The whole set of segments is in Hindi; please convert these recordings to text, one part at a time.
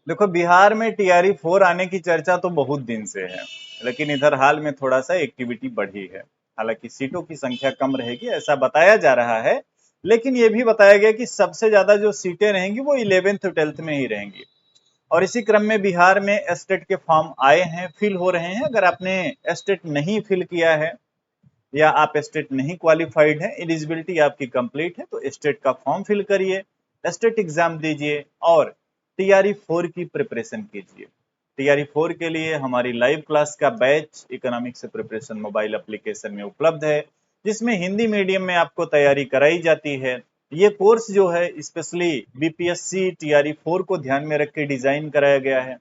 देखो, बिहार में टीआरई 4 आने की चर्चा तो बहुत दिन से है, लेकिन इधर हाल में थोड़ा सा एक्टिविटी बढ़ी है। हालांकि सीटों की संख्या कम रहेगी ऐसा बताया जा रहा है, लेकिन ये भी बताया गया कि सबसे ज्यादा जो सीटें रहेंगी वो 11th-12th में ही रहेंगी। और इसी क्रम में बिहार में एस्टेट के फॉर्म आए हैं, फिल हो रहे हैं। अगर आपने एस्टेट नहीं फिल किया है या आप स्टेट नहीं क्वालिफाइड है, एलिजिबिलिटी आपकी कंप्लीट है, तो स्टेट का फॉर्म फिल करिए, स्टेट एग्जाम दीजिए और टीआरई 4 की प्रिपरेशन कीजिए। टीआरई 4 के लिए हमारी लाइव क्लास का batch economics preparation mobile application में उपलब्ध है, जिसमें हिंदी मीडियम में आपको तैयारी कराई जाती है। ये कोर्स जो है स्पेशली बीपीएससी टीआरई 4 को ध्यान में रख के डिजाइन कराया गया है।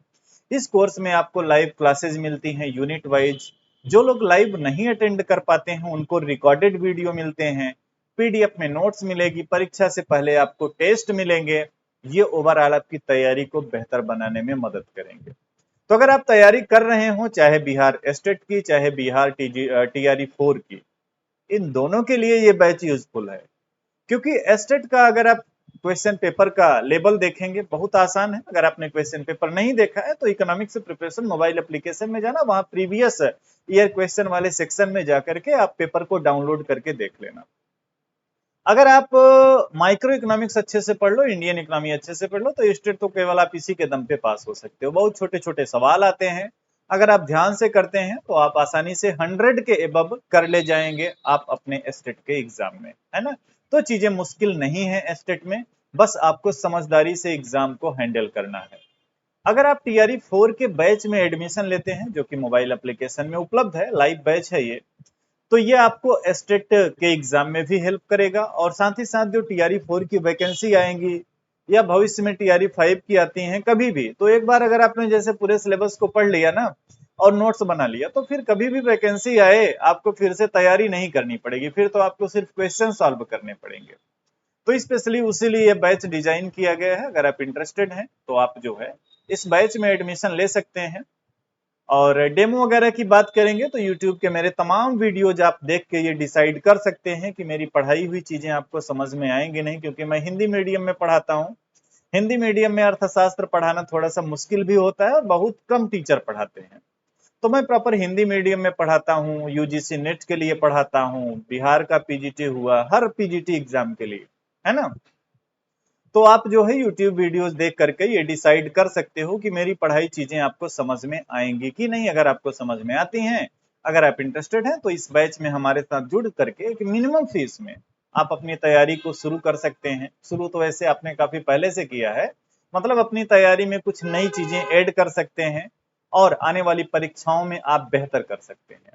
इस कोर्स में आपको लाइव क्लासेस मिलती हैं यूनिट वाइज। जो लोग लाइव नहीं अटेंड कर पाते हैं उनको रिकॉर्डेड वीडियो मिलते हैं, पीडीएफ में नोट्स मिलेगी, परीक्षा से पहले आपको टेस्ट मिलेंगे। ये ओवरऑल आपकी तैयारी को बेहतर बनाने में मदद करेंगे। तो अगर आप तैयारी कर रहे हो, चाहे बिहार स्टेट की चाहे बिहार टीआरई 4 की, इन दोनों के लिए ये बैच यूजफुल है। क्योंकि एस्टेट का अगर आप क्वेश्चन पेपर का लेवल देखेंगे बहुत आसान है। अगर आपने क्वेश्चन पेपर नहीं देखा है तो इकोनॉमिक्स प्रिपरेशन मोबाइल एप्लीकेशन में जाना, वहां प्रीवियस ईयर क्वेश्चन वाले सेक्शन में जाकर के आप पेपर को डाउनलोड करके देख लेना। अगर आप माइक्रो इकोनॉमिक्स अच्छे से पढ़ लो, इंडियन इकोनॉमी अच्छे से पढ़ लो, तो स्टेट तो केवल आप इसी के दम पे पास हो सकते हो। बहुत छोटे छोटे सवाल आते हैं, अगर आप ध्यान से करते हैं तो आप आसानी से 100 के एबव कर ले जाएंगे आप अपने स्टेट के एग्जाम में, है ना। तो चीजें मुश्किल नहीं है स्टेट में, बस आपको समझदारी से एग्जाम को हैंडल करना है। अगर आप टीआरई 4 के बैच में एडमिशन लेते हैं, जो कि मोबाइल एप्लीकेशन में उपलब्ध है, लाइव बैच है ये, तो ये आपको एस्टेट के एग्जाम में भी हेल्प करेगा। और साथ ही साथ जो टीआरई 4 की वैकेंसी आएंगी या भविष्य में टीआरई 5 की आती हैं कभी भी, तो एक बार अगर आपने जैसे पूरे सिलेबस को पढ़ लिया ना और नोट्स बना लिया, तो फिर कभी भी वैकेंसी आए आपको फिर से तैयारी नहीं करनी पड़ेगी, फिर तो आपको सिर्फ क्वेश्चन सॉल्व करने पड़ेंगे। तो स्पेशली उसीलिए ये बैच डिजाइन किया गया है। अगर आप इंटरेस्टेड हैं तो आप जो है इस बैच में एडमिशन ले सकते हैं। और डेमो वगैरह की बात करेंगे तो यूट्यूब के मेरे तमाम वीडियोज आप देख के ये डिसाइड कर सकते हैं कि मेरी पढ़ाई हुई चीजें आपको समझ में आएंगी नहीं, क्योंकि मैं हिंदी मीडियम में पढ़ाता हूँ। हिंदी मीडियम में अर्थशास्त्र पढ़ाना थोड़ा सा मुश्किल भी होता है और बहुत कम टीचर पढ़ाते हैं। तो मैं प्रॉपर हिंदी मीडियम में पढ़ाता हूँ, यूजीसी नेट के लिए पढ़ाता हूँ, बिहार का पीजीटी हुआ, हर पीजीटी एग्जाम के लिए, है ना। तो आप जो है यूट्यूब वीडियोस देख करके ये डिसाइड कर सकते हो कि मेरी पढ़ाई चीजें आपको समझ में आएंगी कि नहीं। अगर आपको समझ में आती हैं, अगर आप इंटरेस्टेड हैं, तो इस बैच में हमारे साथ जुड़ करके एक मिनिमम फीस में आप अपनी तैयारी को शुरू कर सकते हैं। शुरू तो वैसे आपने काफी पहले से किया है, मतलब अपनी तैयारी में कुछ नई चीजें ऐड कर सकते हैं और आने वाली परीक्षाओं में आप बेहतर कर सकते हैं।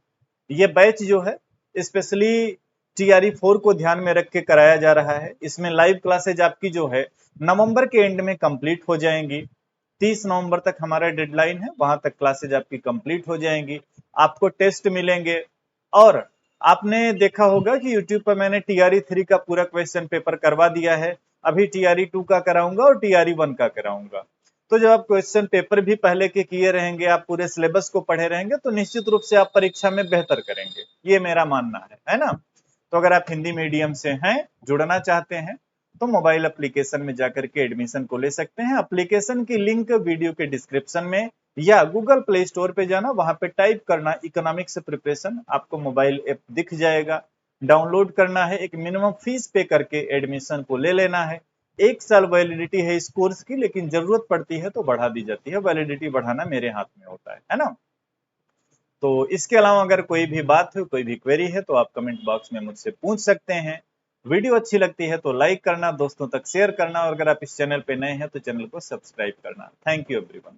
ये बैच जो है स्पेशली टीआरई 4 को ध्यान में रख के कराया जा रहा है। इसमें लाइव क्लासेज आपकी जो है नवंबर के एंड में कंप्लीट हो जाएंगी। 30 नवंबर तक हमारा डेडलाइन है, वहां तक क्लासेज आपकी कंप्लीट हो जाएंगी। आपको टेस्ट मिलेंगे। और आपने देखा होगा कि यूट्यूब पर मैंने टीआरई 3 का पूरा क्वेश्चन पेपर करवा दिया है। अभी टीआरई 2 का कराऊंगा और टीआरई 1 का कराऊंगा। तो जब आप क्वेश्चन पेपर भी पहले के किए रहेंगे, आप पूरे सिलेबस को पढ़े रहेंगे, तो निश्चित रूप से आप परीक्षा में बेहतर करेंगे, ये मेरा मानना है ना। तो अगर आप हिंदी मीडियम से हैं, जुड़ना चाहते हैं, तो मोबाइल एप्लीकेशन में जाकर के एडमिशन को ले सकते हैं। एप्लीकेशन की लिंक वीडियो के डिस्क्रिप्शन में या गूगल प्ले स्टोर पे जाना, वहां पे टाइप करना इकोनॉमिक्स प्रिपरेशन, आपको मोबाइल ऐप दिख जाएगा। डाउनलोड करना है, एक मिनिमम फीस पे करके एडमिशन को ले लेना है। 1 साल वैलिडिटी है इस कोर्स की, लेकिन जरूरत पड़ती है तो बढ़ा दी जाती है। वैलिडिटी बढ़ाना मेरे हाथ में होता है ना। तो इसके अलावा अगर कोई भी बात हो, कोई भी क्वेरी है, तो आप कमेंट बॉक्स में मुझसे पूछ सकते हैं। वीडियो अच्छी लगती है तो लाइक करना, दोस्तों तक शेयर करना, और अगर आप इस चैनल पे नए हैं तो चैनल को सब्सक्राइब करना। Thank you everyone.